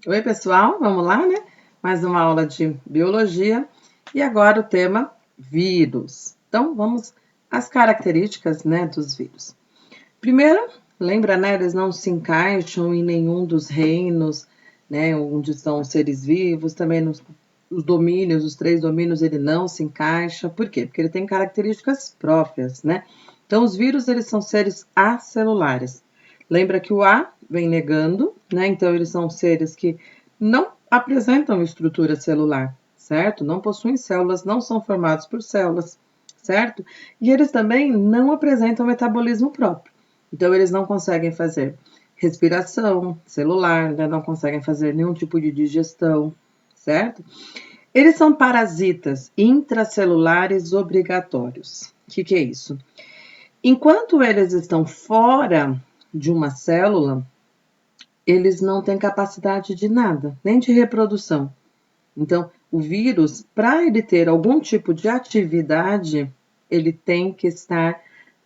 Oi, pessoal, vamos lá, né? Mais uma aula de biologia e agora o tema vírus. Então, vamos às características, né, dos vírus. Primeiro, lembra, né, eles não se encaixam em nenhum dos reinos, né, onde estão os seres vivos, também os domínios, os 3 domínios, ele não se encaixa. Por quê? Porque ele tem características próprias, né? Então, os vírus, eles são seres acelulares. Lembra que o A vem negando, né? Então, eles são seres que não apresentam estrutura celular, certo? Não possuem células, não são formados por células, certo? E eles também não apresentam metabolismo próprio. Então, eles não conseguem fazer respiração celular, né? Não conseguem fazer nenhum tipo de digestão, certo? Eles são parasitas intracelulares obrigatórios. O que é isso? Enquanto eles estão fora de uma célula, eles não têm capacidade de nada, nem de reprodução. Então, o vírus, para ele ter algum tipo de atividade, ele tem que estar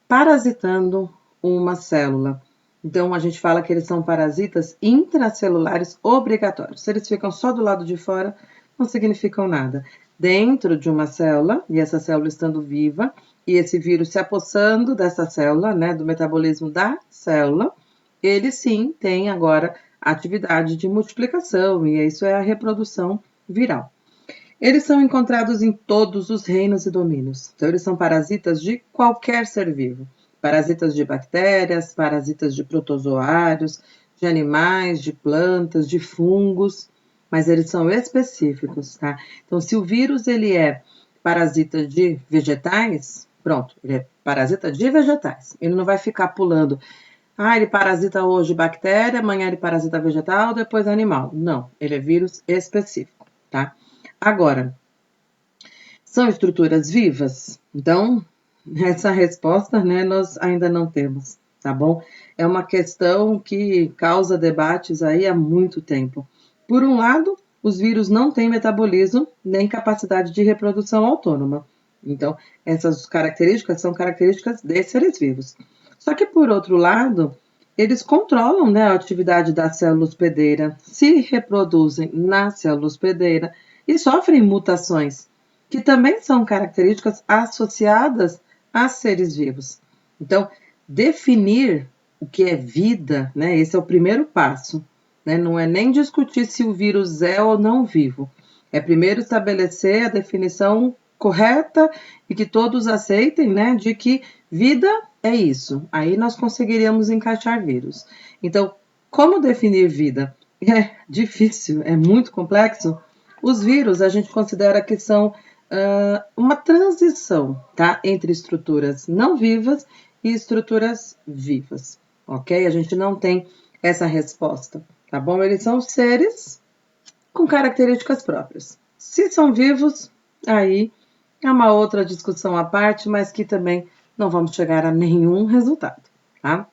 parasitando uma célula. Então, a gente fala que eles são parasitas intracelulares obrigatórios. Se eles ficam só do lado de fora, não significam nada. Dentro de uma célula, e essa célula estando viva, e esse vírus se apossando dessa célula, né, do metabolismo da célula, ele sim tem agora atividade de multiplicação, e isso é a reprodução viral. Eles são encontrados em todos os reinos e domínios. Então, eles são parasitas de qualquer ser vivo. Parasitas de bactérias, parasitas de protozoários, de animais, de plantas, de fungos, mas eles são específicos, tá? Então, se o vírus ele é parasita de vegetais, pronto, ele é parasita de vegetais. Ele não vai ficar pulando. Ah, ele parasita hoje bactéria, amanhã ele parasita vegetal, depois animal. Não, ele é vírus específico, tá? Agora, são estruturas vivas? Então, essa resposta, né, nós ainda não temos, tá bom? É uma questão que causa debates aí há muito tempo. Por um lado, os vírus não têm metabolismo nem capacidade de reprodução autônoma. Então, essas características são características de seres vivos. Só que, por outro lado, eles controlam, né, a atividade da célula hospedeira, se reproduzem na célula hospedeira e sofrem mutações, que também são características associadas a seres vivos. Então, definir o que é vida, né, esse é o primeiro passo. Né, não é nem discutir se o vírus é ou não vivo. É primeiro estabelecer a definição correta e que todos aceitem, né, de que vida é isso. Aí nós conseguiríamos encaixar vírus. Então, como definir vida? É difícil, é muito complexo. Os vírus a gente considera que são uma transição, tá, entre estruturas não vivas e estruturas vivas, ok? A gente não tem essa resposta, tá bom? Eles são seres com características próprias. Se são vivos, aí é uma outra discussão à parte, mas que também não vamos chegar a nenhum resultado, tá?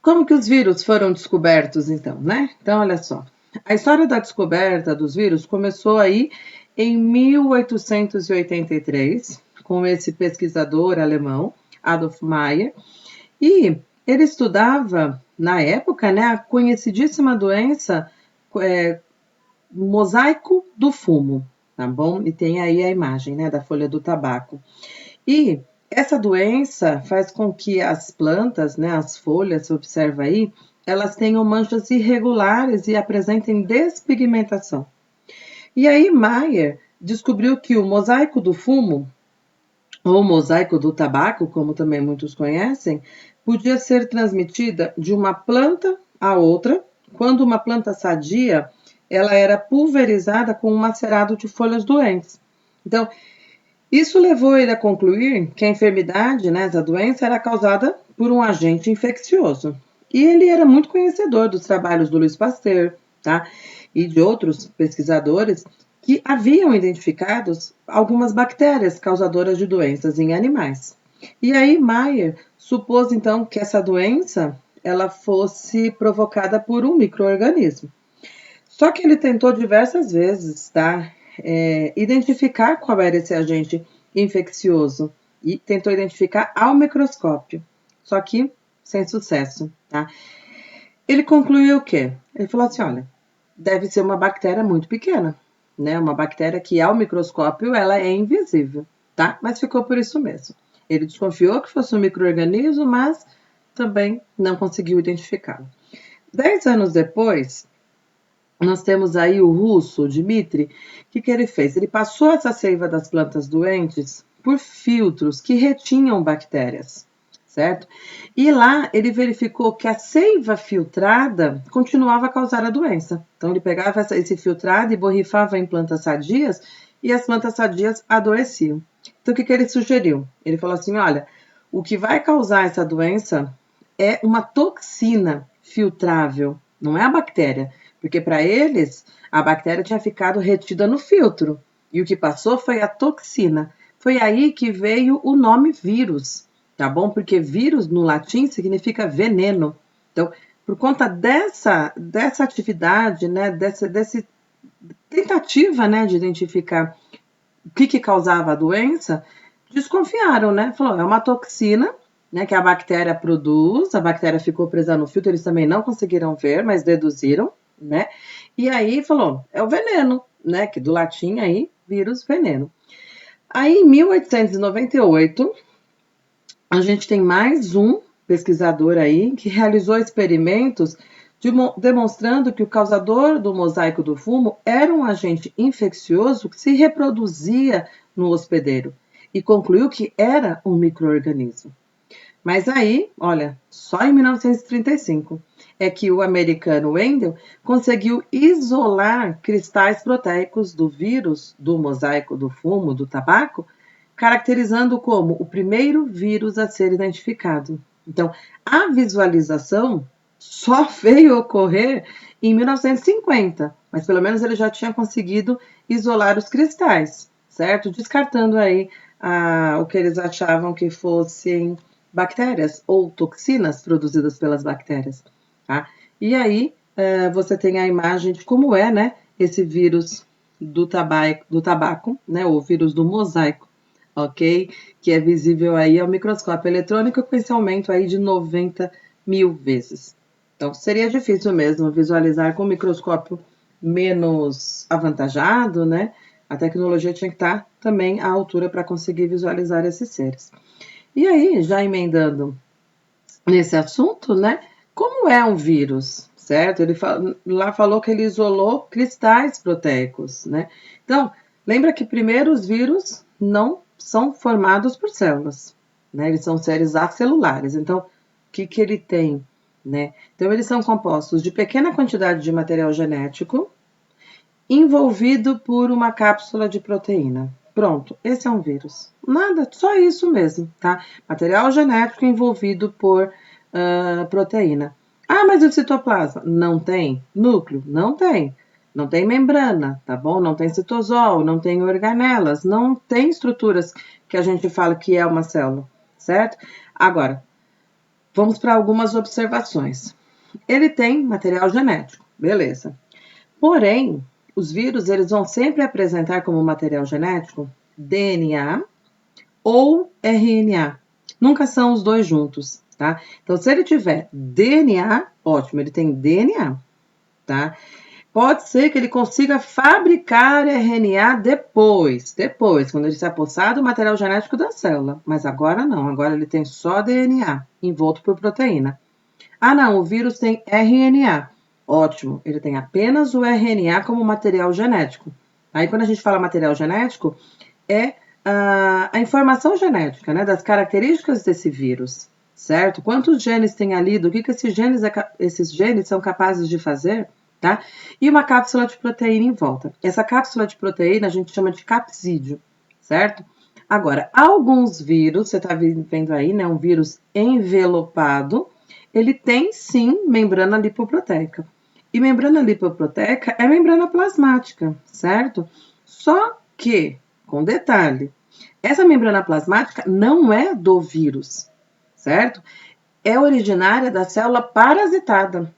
Como que os vírus foram descobertos, então, né? Então, olha só. A história da descoberta dos vírus começou aí em 1883, com esse pesquisador alemão, Adolf Meyer, e ele estudava, na época, né, a conhecidíssima doença mosaico do fumo, tá bom? E tem aí a imagem, né, da folha do tabaco. E essa doença faz com que as plantas, né, as folhas, se observa aí, elas tenham manchas irregulares e apresentem despigmentação. E aí Mayer descobriu que o mosaico do fumo, ou mosaico do tabaco, como também muitos conhecem, podia ser transmitida de uma planta a outra, quando uma planta sadia, ela era pulverizada com um macerado de folhas doentes. Então, isso levou ele a concluir que a enfermidade, né, essa doença, era causada por um agente infeccioso. E ele era muito conhecedor dos trabalhos do Louis Pasteur, tá? E de outros pesquisadores que haviam identificado algumas bactérias causadoras de doenças em animais. E aí Mayer supôs então que essa doença ela fosse provocada por um micro-organismo. Só que ele tentou diversas vezes, tá? Identificar qual era esse agente infeccioso e tentou identificar ao microscópio, só que sem sucesso, tá? Ele concluiu o quê? Ele falou assim, olha, deve ser uma bactéria muito pequena, né? Uma bactéria que ao microscópio ela é invisível, tá? Mas ficou por isso mesmo. Ele desconfiou que fosse um micro-organismo, mas também não conseguiu identificá-lo. 10 anos depois, nós temos aí o russo, o Dmitry. O que ele fez? Ele passou essa seiva das plantas doentes por filtros que retinham bactérias, certo? E lá ele verificou que a seiva filtrada continuava a causar a doença. Então ele pegava esse filtrado e borrifava em plantas sadias e as plantas sadias adoeciam. Então o que ele sugeriu? Ele falou assim: olha, o que vai causar essa doença é uma toxina filtrável, não é a bactéria. Porque para eles, a bactéria tinha ficado retida no filtro. E o que passou foi a toxina. Foi aí que veio o nome vírus, tá bom? Porque vírus no latim significa veneno. Então, por conta dessa atividade, né, dessa tentativa, né, de identificar o que causava a doença, desconfiaram, né? Falou, é uma toxina, né, que a bactéria produz, a bactéria ficou presa no filtro, eles também não conseguiram ver, mas deduziram, né? E aí falou, é o veneno, né, que do latim aí, vírus, veneno. Aí em 1898, a gente tem mais um pesquisador aí que realizou experimentos demonstrando que o causador do mosaico do fumo era um agente infeccioso que se reproduzia no hospedeiro e concluiu que era um micro-organismo. Mas aí, olha, só em 1935 é que o americano Wendell conseguiu isolar cristais proteicos do vírus do mosaico do fumo, do tabaco, caracterizando como o primeiro vírus a ser identificado. Então, a visualização só veio ocorrer em 1950, mas pelo menos ele já tinha conseguido isolar os cristais, certo? Descartando aí o que eles achavam que fossem bactérias ou toxinas produzidas pelas bactérias, tá? E aí você tem a imagem de como é, né, esse vírus do tabaco, né, o vírus do mosaico, ok? Que é visível aí ao microscópio eletrônico com esse aumento aí de 90.000 vezes. Então, seria difícil mesmo visualizar com um microscópio menos avantajado, né? A tecnologia tinha que estar também à altura para conseguir visualizar esses seres. E aí, já emendando nesse assunto, né? Como é um vírus, certo? Ele lá falou que ele isolou cristais proteicos, né? Então, lembra que primeiro os vírus não são formados por células, né? Eles são seres acelulares. Então, o que ele tem, né? Então, eles são compostos de pequena quantidade de material genético envolvido por uma cápsula de proteína. Pronto, esse é um vírus. Nada, só isso mesmo, tá? Material genético envolvido por proteína. Ah, mas o citoplasma? Não tem. Núcleo? Não tem. Não tem membrana, tá bom? Não tem citosol, não tem organelas, não tem estruturas que a gente fala que é uma célula, certo? Agora, vamos para algumas observações. Ele tem material genético, beleza. Porém, os vírus eles vão sempre apresentar como material genético DNA ou RNA. Nunca são os dois juntos, tá? Então, se ele tiver DNA, ótimo, ele tem DNA, tá? Pode ser que ele consiga fabricar RNA depois, quando ele se apossar do material genético da célula. Mas agora não, agora ele tem só DNA, envolto por proteína. Ah, não, o vírus tem RNA. Ótimo, ele tem apenas o RNA como material genético. Aí, quando a gente fala material genético, é a informação genética, né, das características desse vírus, certo? Quantos genes tem ali, do que esses genes são capazes de fazer, tá? E uma cápsula de proteína em volta. Essa cápsula de proteína a gente chama de capsídeo, certo? Agora, alguns vírus, você está vendo aí, né, um vírus envelopado, ele tem sim membrana lipoproteica. E membrana lipoproteica é membrana plasmática, certo? Só que, com detalhe, essa membrana plasmática não é do vírus, certo? É originária da célula parasitada.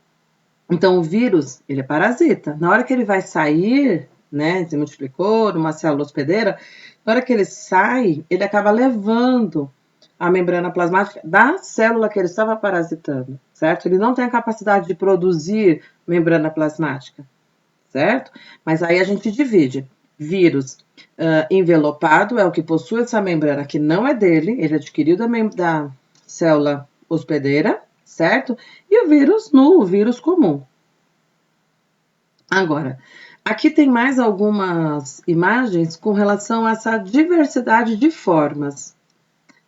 Então, o vírus, ele é parasita. Na hora que ele vai sair, né, se multiplicou numa célula hospedeira, na hora que ele sai, ele acaba levando a membrana plasmática da célula que ele estava parasitando, certo? Ele não tem a capacidade de produzir membrana plasmática, certo? Mas aí a gente divide. Vírus envelopado é o que possui essa membrana que não é dele, ele é adquirido da célula hospedeira, certo? E o vírus nu, o vírus comum. Agora, aqui tem mais algumas imagens com relação a essa diversidade de formas.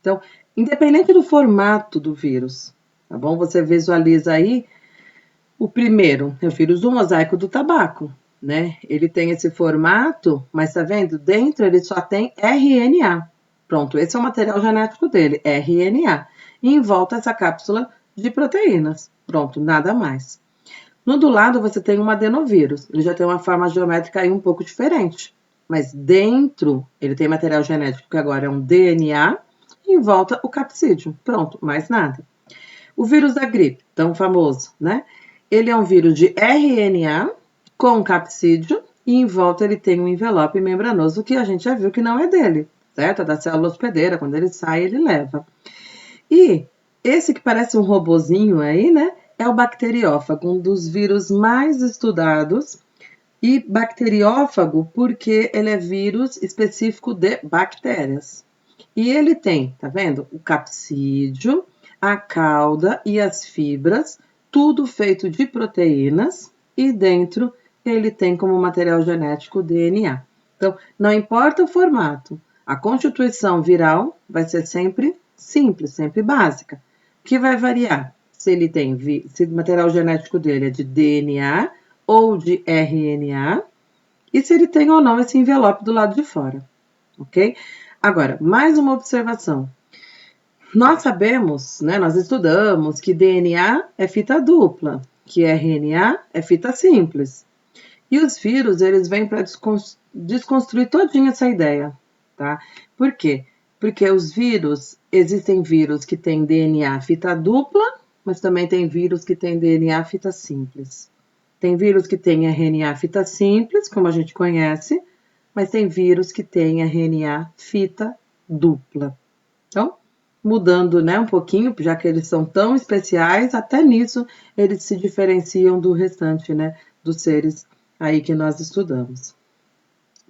Então, independente do formato do vírus, tá bom? Você visualiza aí o primeiro, é o vírus do mosaico do tabaco, né? Ele tem esse formato, mas tá vendo? Dentro ele só tem RNA. Pronto, esse é o material genético dele, RNA. E em volta essa cápsula de proteínas. Pronto, nada mais. No do lado você tem um adenovírus, ele já tem uma forma geométrica aí um pouco diferente. Mas dentro ele tem material genético que agora é um DNA, e em volta o capsídeo. Pronto, mais nada. O vírus da gripe, tão famoso, né? Ele é um vírus de RNA com capsídeo e em volta ele tem um envelope membranoso que a gente já viu que não é dele, certo? É da célula hospedeira, quando ele sai, ele leva. E esse que parece um robozinho aí, né? É o bacteriófago, um dos vírus mais estudados. E bacteriófago porque ele é vírus específico de bactérias. E ele tem, tá vendo? O capsídeo, a cauda e as fibras, tudo feito de proteínas, e dentro ele tem como material genético DNA. Então, não importa o formato, a constituição viral vai ser sempre simples, sempre básica. O que vai variar? Se ele tem, se o material genético dele é de DNA ou de RNA, e se ele tem ou não esse envelope do lado de fora, ok? Agora, mais uma observação. Nós sabemos, né, nós estudamos que DNA é fita dupla, que RNA é fita simples. E os vírus, eles vêm para desconstruir todinha essa ideia, tá? Por quê? Porque os vírus, existem vírus que têm DNA fita dupla, mas também tem vírus que têm DNA fita simples. Tem vírus que têm RNA fita simples, como a gente conhece, mas tem vírus que têm RNA fita dupla. Então, mudando, né, um pouquinho, já que eles são tão especiais, até nisso eles se diferenciam do restante, né, dos seres aí que nós estudamos.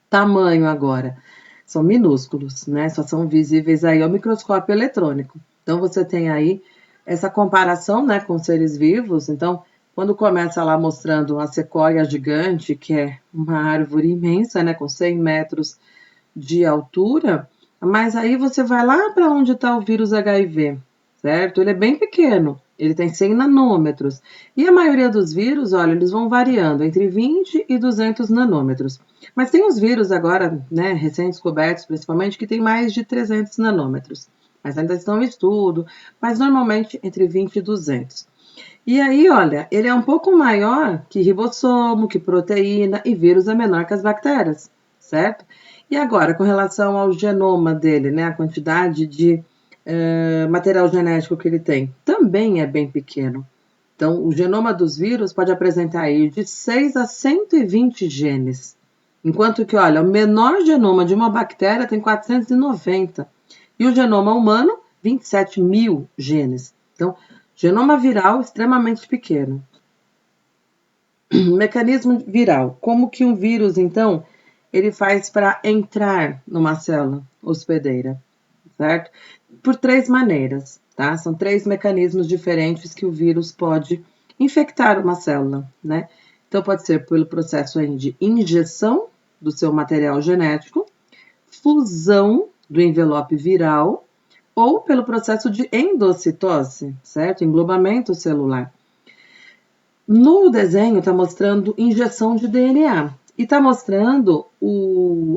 Tamanho agora, são minúsculos, né, só são visíveis aí ao microscópio eletrônico. Então, você tem aí essa comparação, né, com seres vivos. Então, quando começa lá mostrando a sequoia gigante, que é uma árvore imensa, né, com 100 metros de altura, mas aí você vai lá para onde está o vírus HIV, certo? Ele é bem pequeno, ele tem 100 nanômetros. E a maioria dos vírus, olha, eles vão variando entre 20 e 200 nanômetros. Mas tem os vírus agora, né, recém-descobertos, principalmente, que tem mais de 300 nanômetros. Mas ainda estão em estudo, mas normalmente entre 20 e 200. E aí, olha, ele é um pouco maior que ribossomo, que proteína, e vírus é menor que as bactérias, certo? E agora, com relação ao genoma dele, né, a quantidade de material genético que ele tem, também é bem pequeno. Então, o genoma dos vírus pode apresentar aí de 6 a 120 genes. Enquanto que, olha, o menor genoma de uma bactéria tem 490. E o genoma humano, 27 mil genes. Então, genoma viral extremamente pequeno. Mecanismo viral. Como que um vírus, então, ele faz para entrar numa célula hospedeira, certo? Por 3 maneiras, tá? São 3 mecanismos diferentes que o vírus pode infectar uma célula, né? Então, pode ser pelo processo aí de injeção do seu material genético, fusão do envelope viral, ou pelo processo de endocitose, certo? Englobamento celular. No desenho está mostrando injeção de DNA e está mostrando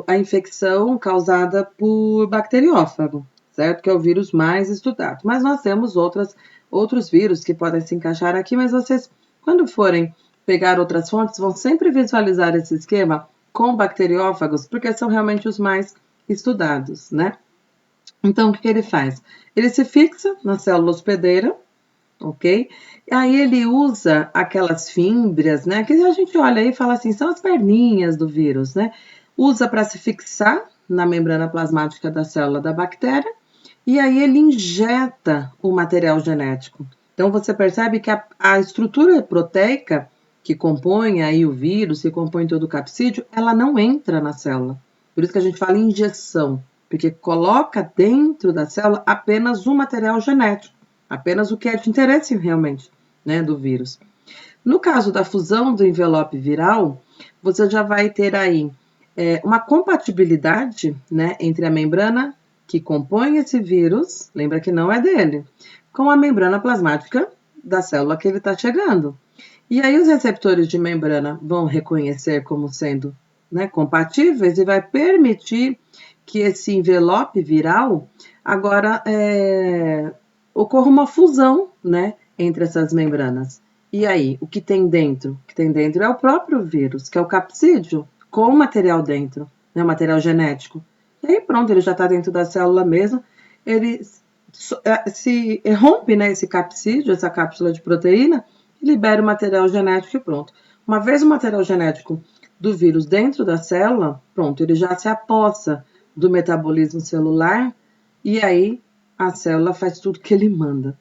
a infecção causada por bacteriófago, certo? Que é o vírus mais estudado. Mas nós temos outros vírus que podem se encaixar aqui, mas vocês, quando forem pegar outras fontes, vão sempre visualizar esse esquema com bacteriófagos, porque são realmente os mais estudados, né? Então, o que ele faz? Ele se fixa na célula hospedeira, ok? E aí ele usa aquelas fímbrias, né? Que a gente olha aí e fala assim, são as perninhas do vírus, né? Usa para se fixar na membrana plasmática da célula da bactéria e aí ele injeta o material genético. Então, você percebe que a estrutura proteica que compõe aí o vírus, que compõe todo o capsídeo, ela não entra na célula. Por isso que a gente fala injeção, porque coloca dentro da célula apenas o material genético, apenas o que é de interesse realmente, né, do vírus. No caso da fusão do envelope viral, você já vai ter aí uma compatibilidade, né, entre a membrana que compõe esse vírus, lembra que não é dele, com a membrana plasmática da célula que ele está chegando. E aí os receptores de membrana vão reconhecer como sendo, né, compatíveis e vai permitir que esse envelope viral agora ocorra uma fusão, né, entre essas membranas. E aí, o que tem dentro? O que tem dentro é o próprio vírus, que é o capsídeo, com o material dentro, né, o material genético. E aí pronto, ele já está dentro da célula mesmo, ele se rompe, né, esse capsídeo, essa cápsula de proteína, e libera o material genético e pronto. Uma vez o material genético do vírus dentro da célula, pronto, ele já se apossa do metabolismo celular e aí a célula faz tudo que ele manda.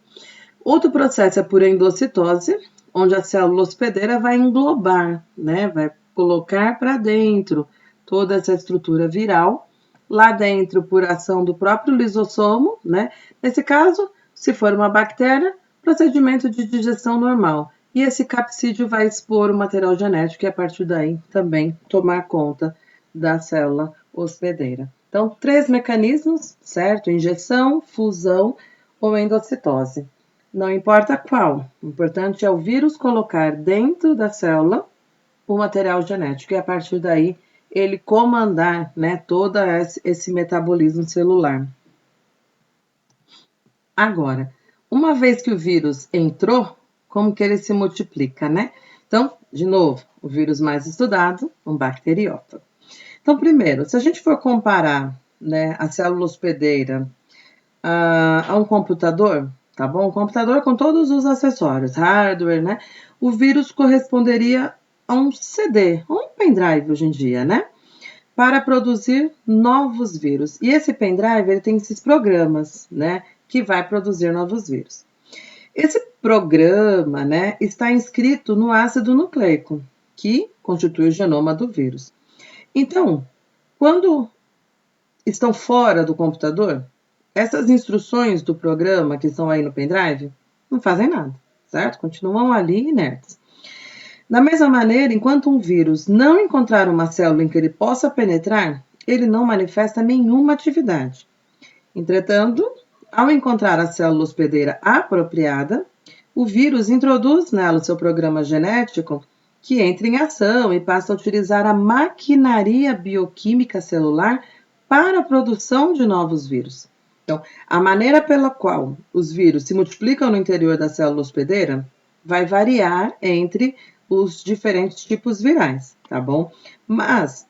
Outro processo é por endocitose, onde a célula hospedeira vai englobar, né, vai colocar para dentro toda essa estrutura viral, lá dentro por ação do próprio lisossomo, né? Nesse caso, se for uma bactéria, procedimento de digestão normal. E esse capsídeo vai expor o material genético e a partir daí também tomar conta da célula hospedeira. Então, 3 mecanismos, certo? Injeção, fusão ou endocitose. Não importa qual, o importante é o vírus colocar dentro da célula o material genético e a partir daí ele comandar, né, todo esse metabolismo celular. Agora, uma vez que o vírus entrou, como que ele se multiplica, né? Então, de novo, o vírus mais estudado, um bacteriófago. Então, primeiro, se a gente for comparar, né, a célula hospedeira a um computador, tá bom? Um computador com todos os acessórios, hardware, né? O vírus corresponderia a um CD, um pendrive hoje em dia, né? Para produzir novos vírus. E esse pendrive, ele tem esses programas, né? Que vai produzir novos vírus. Esse programa, né, está inscrito no ácido nucleico, que constitui o genoma do vírus. Então, quando estão fora do computador, essas instruções do programa que estão aí no pendrive não fazem nada, certo? Continuam ali inertes. Da mesma maneira, enquanto um vírus não encontrar uma célula em que ele possa penetrar, ele não manifesta nenhuma atividade. Entretanto, ao encontrar a célula hospedeira apropriada, o vírus introduz nela o seu programa genético que entra em ação e passa a utilizar a maquinaria bioquímica celular para a produção de novos vírus. Então, a maneira pela qual os vírus se multiplicam no interior da célula hospedeira vai variar entre os diferentes tipos virais, tá bom? Mas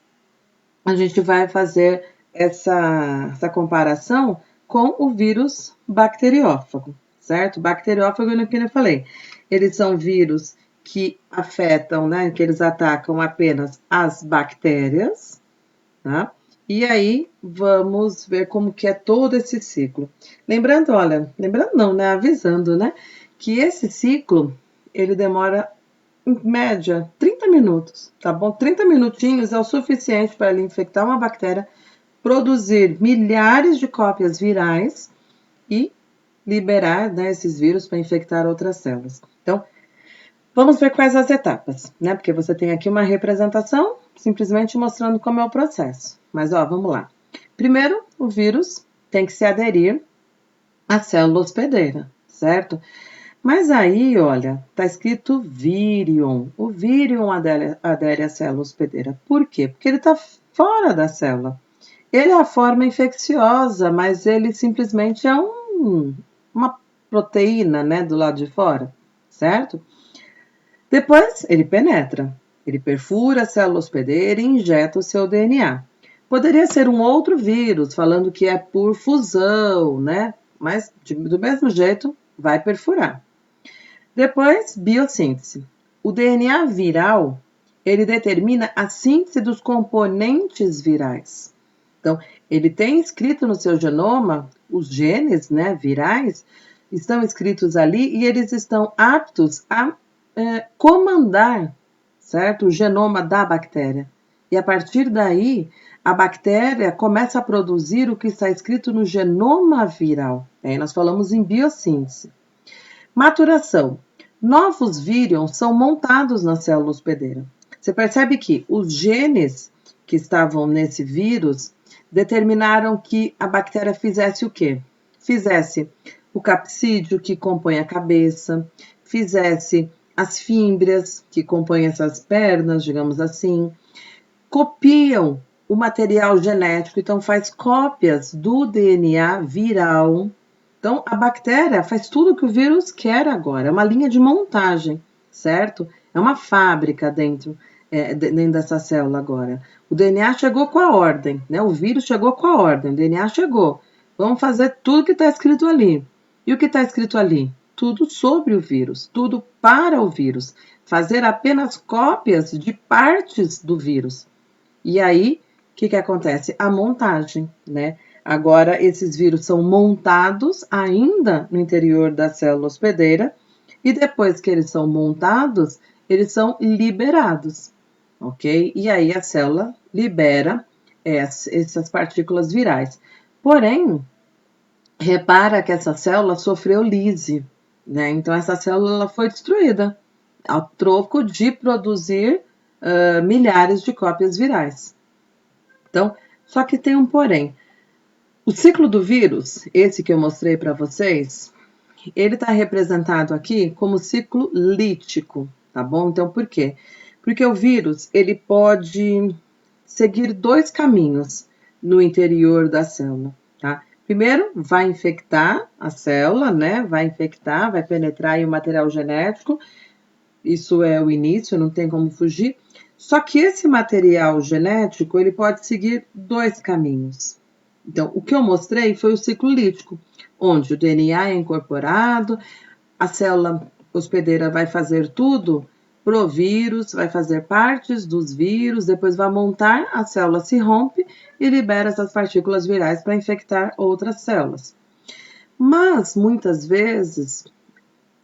a gente vai fazer essa comparação com o vírus bacteriófago, certo? Bacteriófago, no que eu falei, eles são vírus que afetam, né, que eles atacam apenas as bactérias, tá? E aí, vamos ver como que é todo esse ciclo. Lembrando, olha, lembrando não, né, avisando, né, que esse ciclo, ele demora, em média, 30 minutos, tá bom? 30 minutinhos é o suficiente para ele infectar uma bactéria, produzir milhares de cópias virais e liberar, né, esses vírus para infectar outras células. Então, vamos ver quais as etapas, né? Porque você tem aqui uma representação, simplesmente mostrando como é o processo. Mas, ó, vamos lá. Primeiro, o vírus tem que se aderir à célula hospedeira, certo? Mas aí, olha, tá escrito vírion. O vírion adere à célula hospedeira. Por quê? Porque ele tá fora da célula. Ele é a forma infecciosa, mas ele simplesmente é uma proteína, né, do lado de fora, certo? Depois, ele penetra. Ele perfura a célula hospedeira e injeta o seu DNA. Poderia ser um outro vírus, falando que é por fusão, né? Mas, do mesmo jeito, vai perfurar. Depois, biossíntese. O DNA viral, ele determina a síntese dos componentes virais. Então, ele tem escrito no seu genoma, os genes, né, virais, estão escritos ali e eles estão aptos a comandar certo? O genoma da bactéria. E a partir daí, a bactéria começa a produzir o que está escrito no genoma viral. Aí nós falamos em biossíntese. Maturação. Novos vírions são montados na célula hospedeira. Você percebe que os genes que estavam nesse vírus determinaram que a bactéria fizesse o quê? Fizesse o capsídeo, que compõe a cabeça, fizesse as fímbrias, que compõem essas pernas, digamos assim, copiam o material genético, então faz cópias do DNA viral. Então, a bactéria faz tudo o que o vírus quer agora, é uma linha de montagem, certo? É uma fábrica dentro dessa célula agora. O DNA chegou com a ordem, né? O vírus chegou com a ordem, o DNA chegou. Vamos fazer tudo que está escrito ali. E o que está escrito ali? Tudo sobre o vírus, tudo para o vírus. Fazer apenas cópias de partes do vírus. E aí, o que acontece? A montagem, né? Agora, esses vírus são montados ainda no interior da célula hospedeira e depois que eles são montados, eles são liberados, ok? E aí a célula libera essas partículas virais. Porém, repara que essa célula sofreu lise, né? Então, essa célula foi destruída ao troco de produzir milhares de cópias virais. Então, só que tem um porém. O ciclo do vírus, esse que eu mostrei para vocês, ele está representado aqui como ciclo lítico, tá bom? Então, por quê? Porque o vírus, ele pode seguir dois caminhos no interior da célula, tá? Primeiro, vai infectar a célula, né? Vai infectar, vai penetrar aí o material genético. Isso é o início, não tem como fugir. Só que esse material genético, ele pode seguir dois caminhos. Então, o que eu mostrei foi o ciclo lítico, onde o DNA é incorporado, a célula hospedeira vai fazer tudo pro vírus, vai fazer partes dos vírus, depois vai montar, a célula se rompe e libera essas partículas virais para infectar outras células. Mas, muitas vezes,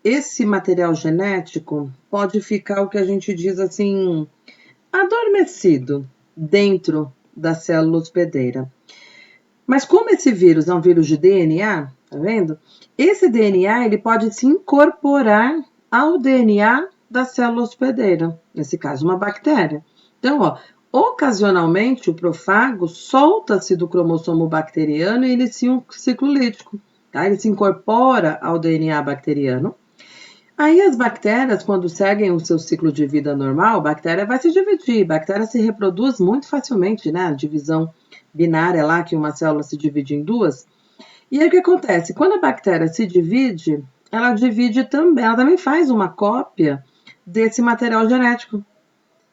esse material genético pode ficar o que a gente diz assim, adormecido dentro da célula hospedeira. Mas como esse vírus é um vírus de DNA, tá vendo? Esse DNA ele pode se incorporar ao DNA da célula hospedeira, nesse caso uma bactéria. Então, ó, ocasionalmente o profago solta-se do cromossomo bacteriano e inicia um ciclo lítico, tá? Ele se incorpora ao DNA bacteriano. Aí as bactérias, quando seguem o seu ciclo de vida normal, a bactéria vai se dividir, a bactéria se reproduz muito facilmente, né? A divisão binária lá, que uma célula se divide em duas. E aí o que acontece? Quando a bactéria se divide, ela também faz uma cópia desse material genético.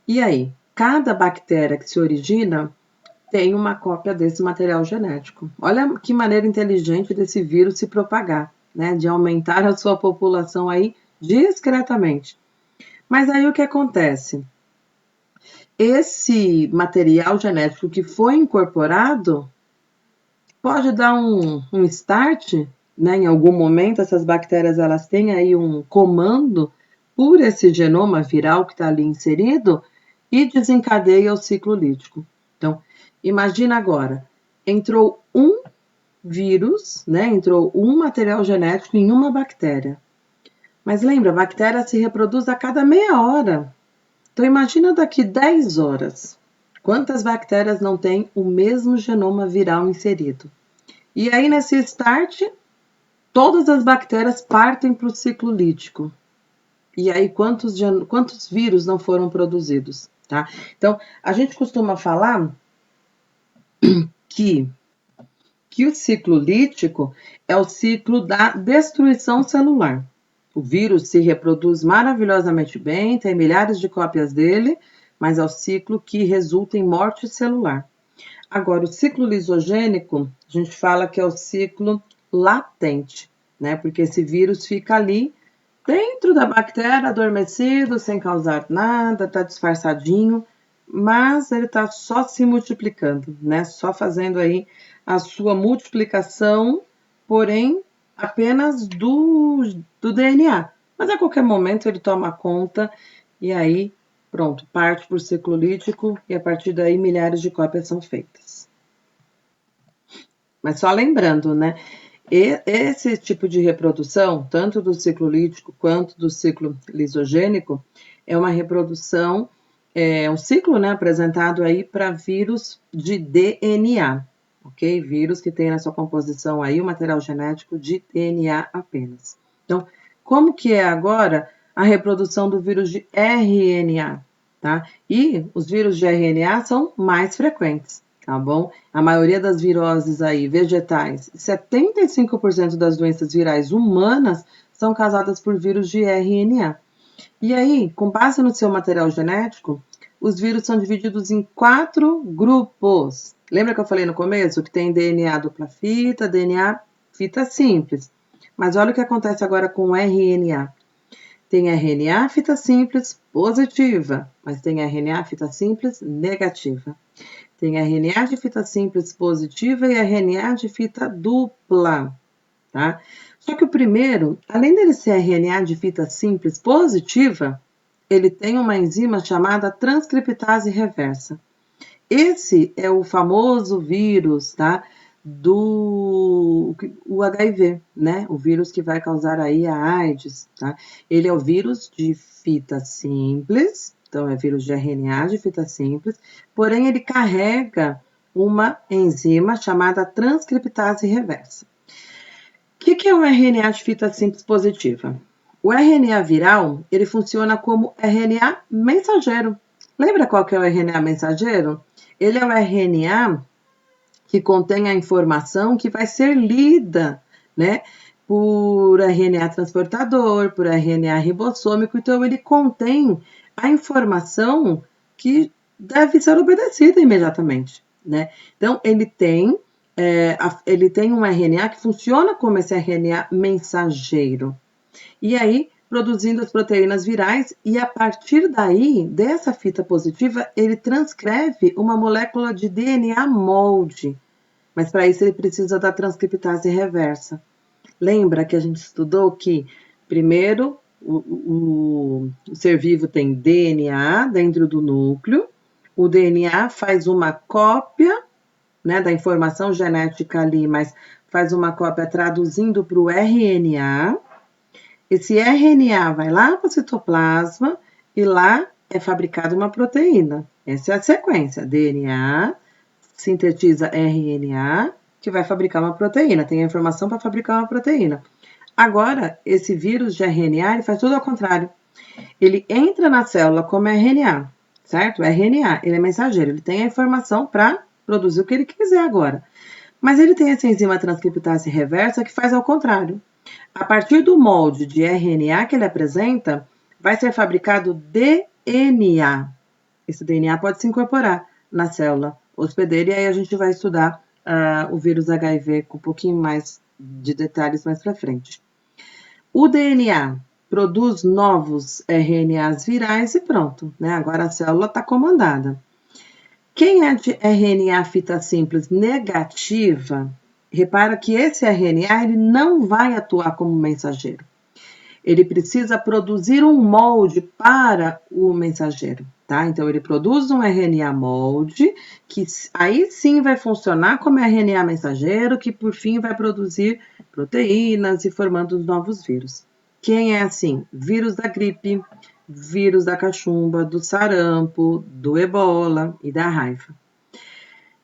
E aí, cada bactéria que se origina tem uma cópia desse material genético. Olha que maneira inteligente desse vírus se propagar, né? De aumentar a sua população aí discretamente. Mas aí o que acontece? Esse material genético que foi incorporado pode dar um start, né? Em algum momento essas bactérias elas têm aí um comando por esse genoma viral que está ali inserido e desencadeia o ciclo lítico. Então, imagina agora, entrou um vírus, né? Entrou um material genético em uma bactéria. Mas lembra, a bactéria se reproduz a cada meia hora. Então imagina daqui 10 horas. Quantas bactérias não têm o mesmo genoma viral inserido? E aí nesse start, todas as bactérias partem para o ciclo lítico. E aí quantos vírus não foram produzidos, tá? Então a gente costuma falar que o ciclo lítico é o ciclo da destruição celular. O vírus se reproduz maravilhosamente bem, tem milhares de cópias dele, mas é o ciclo que resulta em morte celular. Agora, o ciclo lisogênico, a gente fala que é o ciclo latente, né? Porque esse vírus fica ali dentro da bactéria, adormecido, sem causar nada, tá disfarçadinho, mas ele tá só se multiplicando, né? Só fazendo aí a sua multiplicação, porém apenas do DNA. Mas a qualquer momento ele toma conta e aí Pronto, parte por ciclo lítico e a partir daí milhares de cópias são feitas. Mas só lembrando, né? Esse tipo de reprodução, tanto do ciclo lítico quanto do ciclo lisogênico, é uma reprodução, um ciclo, né, apresentado aí para vírus de DNA, ok? Vírus que tem na sua composição aí o material genético de DNA apenas. Então, como que é agora a reprodução do vírus de RNA, tá? E os vírus de RNA são mais frequentes, tá bom? A maioria das viroses aí, vegetais, 75% das doenças virais humanas são causadas por vírus de RNA. E aí, com base no seu material genético, os vírus são divididos em 4 grupos. Lembra que eu falei no começo que tem DNA dupla fita, DNA fita simples. Mas olha o que acontece agora com o RNA. Tem RNA fita simples positiva, mas tem RNA fita simples negativa. Tem RNA de fita simples positiva e RNA de fita dupla, tá? Só que o primeiro, além dele ser RNA de fita simples positiva, ele tem uma enzima chamada transcriptase reversa. Esse é o famoso vírus, tá? O HIV, né? O vírus que vai causar aí a AIDS, tá? Ele é o vírus de fita simples, então é vírus de RNA de fita simples, porém ele carrega uma enzima chamada transcriptase reversa. O que é um RNA de fita simples positiva? O RNA viral, ele funciona como RNA mensageiro. Lembra qual que é o RNA mensageiro? Ele é o RNA que contém a informação que vai ser lida, né, por RNA transportador, por RNA ribossômico, então ele contém a informação que deve ser obedecida imediatamente, né? Então ele tem um RNA que funciona como esse RNA mensageiro. E aí, produzindo as proteínas virais, e a partir daí, dessa fita positiva, ele transcreve uma molécula de DNA molde. Mas para isso ele precisa da transcriptase reversa. Lembra que a gente estudou que, primeiro, o ser vivo tem DNA dentro do núcleo, o DNA faz uma cópia, né, da informação genética ali, mas faz uma cópia traduzindo para o RNA. Esse RNA vai lá para o citoplasma e lá é fabricada uma proteína. Essa é a sequência. DNA sintetiza RNA, que vai fabricar uma proteína. Tem a informação para fabricar uma proteína. Agora, esse vírus de RNA, ele faz tudo ao contrário. Ele entra na célula como RNA, certo? O RNA, ele é mensageiro. Ele tem a informação para produzir o que ele quiser agora. Mas ele tem essa enzima transcriptase reversa que faz ao contrário. A partir do molde de RNA que ele apresenta, vai ser fabricado DNA. Esse DNA pode se incorporar na célula hospedeira e aí a gente vai estudar o vírus HIV com um pouquinho mais de detalhes mais para frente. O DNA produz novos RNAs virais e pronto, né? Agora a célula está comandada. Quem é de RNA fita simples negativa, repara que esse RNA ele não vai atuar como mensageiro. Ele precisa produzir um molde para o mensageiro, tá? Então, ele produz um RNA molde, que aí sim vai funcionar como RNA mensageiro, que por fim vai produzir proteínas e formando os novos vírus. Quem é assim? Vírus da gripe, vírus da cachumba, do sarampo, do ebola e da raiva.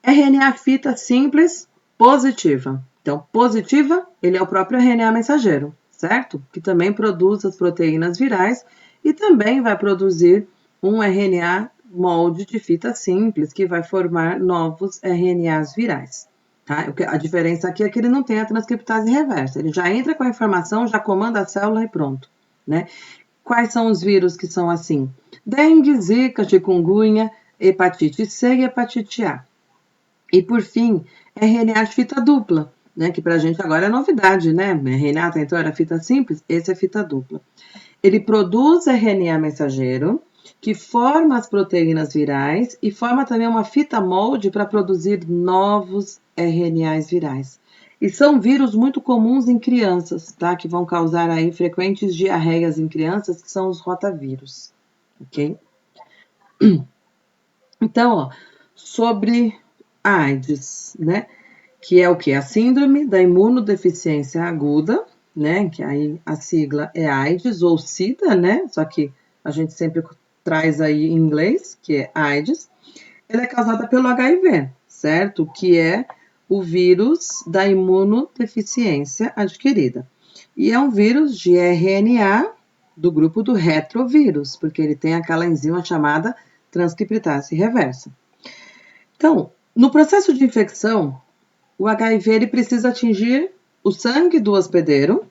RNA fita simples positiva. Então, positiva, ele é o próprio RNA mensageiro, certo? Que também produz as proteínas virais e também vai produzir um RNA molde de fita simples, que vai formar novos RNAs virais. Tá? A diferença aqui é que ele não tem a transcriptase reversa. Ele já entra com a informação, já comanda a célula e pronto, né? Quais são os vírus que são assim? Dengue, zika, chikungunya, hepatite C e hepatite A. E, por fim, RNA de fita dupla, né? Que pra gente agora é novidade, né? RNA até então era fita simples, esse é fita dupla. Ele produz RNA mensageiro, que forma as proteínas virais e forma também uma fita molde para produzir novos RNAs virais. E são vírus muito comuns em crianças, tá? Que vão causar aí frequentes diarreias em crianças, que são os rotavírus, ok? Então, ó, sobre a AIDS, né? Que é o que? A síndrome da imunodeficiência aguda, né? Que aí a sigla é AIDS ou SIDA, né? Só que a gente sempre traz aí em inglês, que é AIDS. Ela é causada pelo HIV, certo? Que é o vírus da imunodeficiência adquirida. E é um vírus de RNA do grupo do retrovírus, porque ele tem aquela enzima chamada transcriptase reversa. Então, no processo de infecção, o HIV ele precisa atingir o sangue do hospedeiro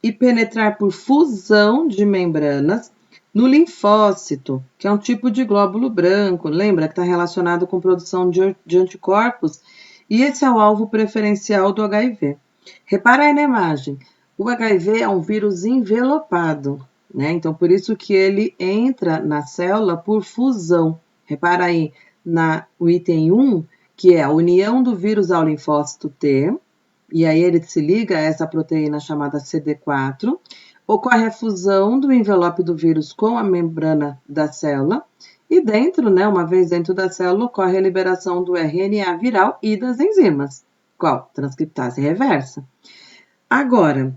e penetrar por fusão de membranas no linfócito, que é um tipo de glóbulo branco, lembra que está relacionado com produção de anticorpos, e esse é o alvo preferencial do HIV. Repara aí na imagem, o HIV é um vírus envelopado, né? Então, por isso que ele entra na célula por fusão. Repara aí no item 1, que é a união do vírus ao linfócito T, e aí ele se liga a essa proteína chamada CD4, ocorre a fusão do envelope do vírus com a membrana da célula, e dentro, né, uma vez dentro da célula, ocorre a liberação do RNA viral e das enzimas. Qual? Transcriptase reversa. Agora,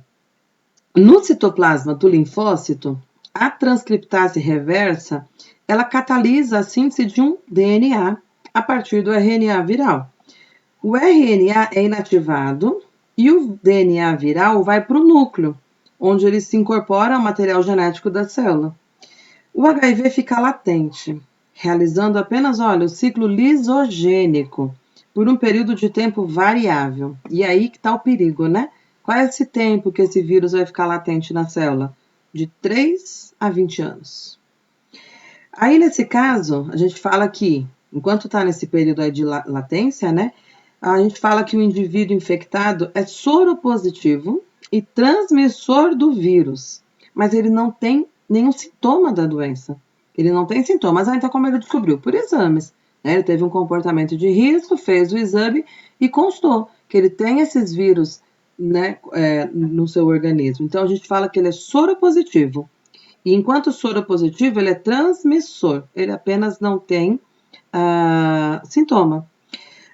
no citoplasma do linfócito, a transcriptase reversa, ela catalisa a síntese de um DNA a partir do RNA viral. O RNA é inativado e o DNA viral vai para o núcleo, onde ele se incorpora ao material genético da célula. O HIV fica latente, realizando apenas, olha, o ciclo lisogênico por um período de tempo variável. E aí que está o perigo, né? Qual é esse tempo que esse vírus vai ficar latente na célula? De 3 a 20 anos. Aí, nesse caso, a gente fala que, enquanto está nesse período aí de latência, né? A gente fala que o indivíduo infectado é soropositivo e transmissor do vírus, mas ele não tem nenhum sintoma da doença. Ele não tem sintomas. Então, como ele descobriu? Por exames. Né? Ele teve um comportamento de risco, fez o exame e constou que ele tem esses vírus, né, no seu organismo. Então, a gente fala que ele é soropositivo. E enquanto soropositivo, ele é transmissor. Ele apenas não tem sintoma.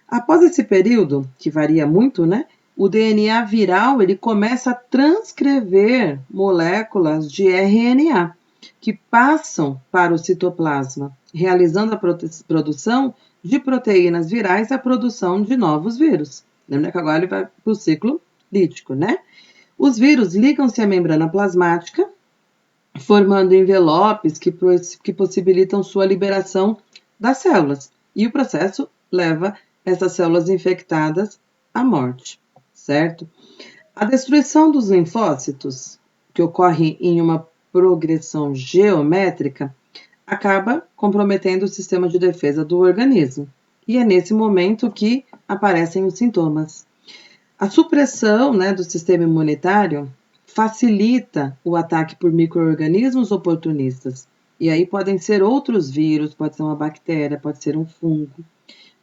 Após esse período, que varia muito, né? O DNA viral ele começa a transcrever moléculas de RNA que passam para o citoplasma, realizando a produção de proteínas virais e a produção de novos vírus. Lembra que agora ele vai para o ciclo lítico, né? Os vírus ligam-se à membrana plasmática, formando envelopes que possibilitam sua liberação das células. E o processo leva essas células infectadas à morte, certo? A destruição dos linfócitos, que ocorre em uma progressão geométrica, acaba comprometendo o sistema de defesa do organismo. E é nesse momento que aparecem os sintomas. A supressão, né, do sistema imunitário facilita o ataque por micro-organismos oportunistas. E aí podem ser outros vírus, pode ser uma bactéria, pode ser um fungo.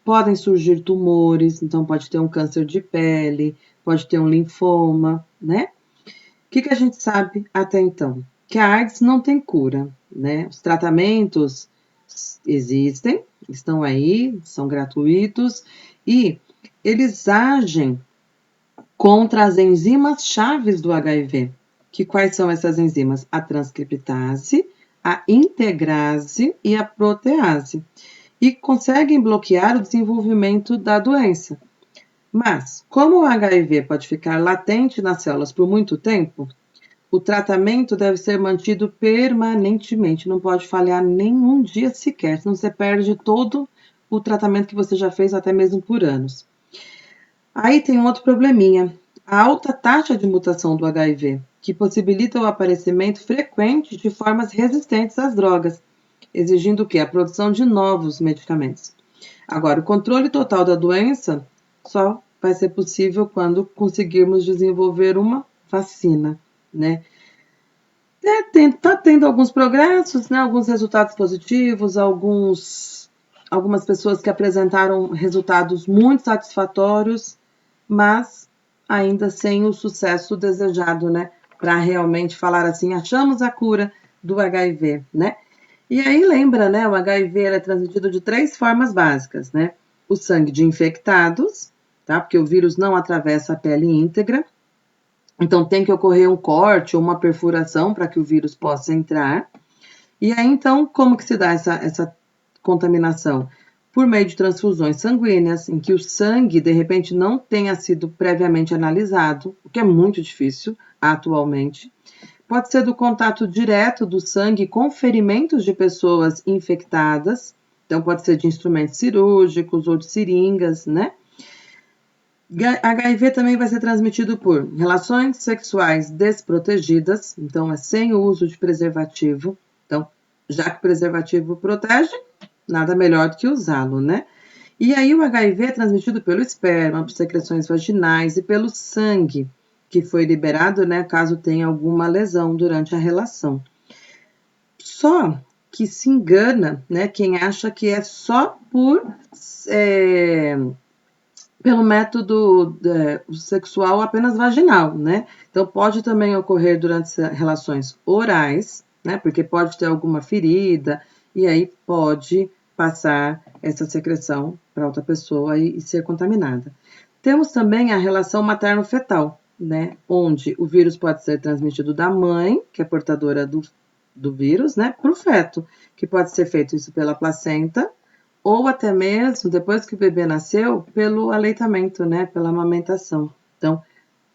Podem surgir tumores, então pode ter um câncer de pele, pode ter um linfoma, né? O que a gente sabe até então? Que a AIDS não tem cura, né? Os tratamentos existem, estão aí, são gratuitos e eles agem contra as enzimas chaves do HIV. Que quais são essas enzimas? A transcriptase, a integrase e a protease. E conseguem bloquear o desenvolvimento da doença. Mas, como o HIV pode ficar latente nas células por muito tempo, o tratamento deve ser mantido permanentemente, não pode falhar nenhum dia sequer, senão você perde todo o tratamento que você já fez, até mesmo por anos. Aí tem um outro probleminha, a alta taxa de mutação do HIV, que possibilita o aparecimento frequente de formas resistentes às drogas, exigindo o quê? A produção de novos medicamentos. Agora, o controle total da doença só vai ser possível quando conseguirmos desenvolver uma vacina, né? Tá tendo alguns progressos, né? Alguns resultados positivos, algumas pessoas que apresentaram resultados muito satisfatórios, mas ainda sem o sucesso desejado, né? Para realmente falar assim, achamos a cura do HIV, né? E aí lembra, né? O HIV é transmitido de 3 formas básicas, né? O sangue de infectados, tá? Porque o vírus não atravessa a pele íntegra. Então tem que ocorrer um corte ou uma perfuração para que o vírus possa entrar. E aí, então, como que se dá essa contaminação? Por meio de transfusões sanguíneas, em que o sangue, de repente, não tenha sido previamente analisado, o que é muito difícil atualmente. Pode ser do contato direto do sangue com ferimentos de pessoas infectadas, então pode ser de instrumentos cirúrgicos ou de seringas, né? HIV também vai ser transmitido por relações sexuais desprotegidas, então é sem o uso de preservativo. Então, já que o preservativo protege, nada melhor do que usá-lo, né? E aí o HIV é transmitido pelo esperma, por secreções vaginais e pelo sangue, que foi liberado, né, caso tenha alguma lesão durante a relação. Só que se engana, né, quem acha que é só pelo método sexual apenas vaginal, né? Então pode também ocorrer durante relações orais, né? Porque pode ter alguma ferida e aí pode passar essa secreção para outra pessoa e ser contaminada. Temos também a relação materno-fetal, né? Onde o vírus pode ser transmitido da mãe, que é portadora do vírus, né? Para o feto, que pode ser feito isso pela placenta ou até mesmo, depois que o bebê nasceu, pelo aleitamento, né? Pela amamentação. Então,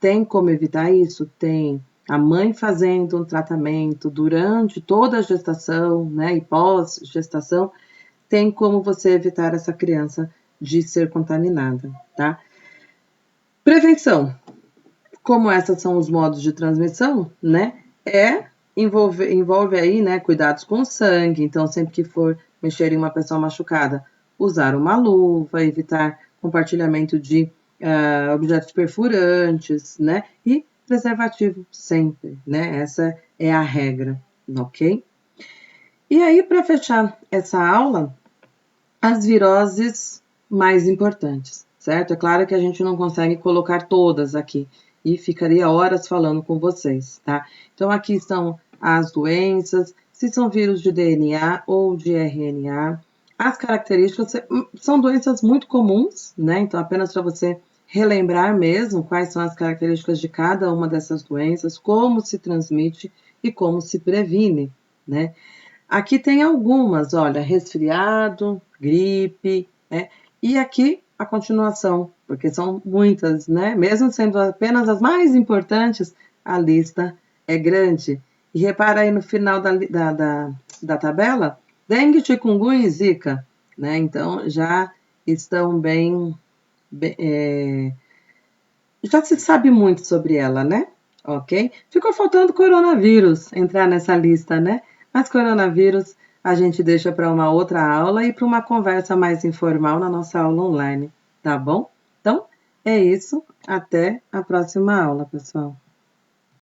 tem como evitar isso? Tem. A mãe fazendo um tratamento durante toda a gestação, né? E pós-gestação, tem como você evitar essa criança de ser contaminada, tá? Prevenção. Como esses são os modos de transmissão, né? Envolve aí, né, cuidados com o sangue. Então, sempre que for mexer em uma pessoa machucada, usar uma luva, evitar compartilhamento de objetos perfurantes, né? E preservativo sempre, né? Essa é a regra, ok? E aí, para fechar essa aula, as viroses mais importantes, certo? É claro que a gente não consegue colocar todas aqui e ficaria horas falando com vocês, tá? Então, aqui estão as doenças, se são vírus de DNA ou de RNA. As características são doenças muito comuns, né? Então, apenas para você relembrar mesmo quais são as características de cada uma dessas doenças, como se transmite e como se previne, né? Aqui tem algumas, olha, resfriado, gripe, né? E aqui a continuação, porque são muitas, né? Mesmo sendo apenas as mais importantes, a lista é grande. E repara aí no final da tabela, dengue, chikungunya e zika, né? Então já estão já se sabe muito sobre ela, né? Ok? Ficou faltando coronavírus entrar nessa lista, né? Mas coronavírus a gente deixa para uma outra aula e para uma conversa mais informal na nossa aula online, tá bom? Então, é isso. Até a próxima aula, pessoal.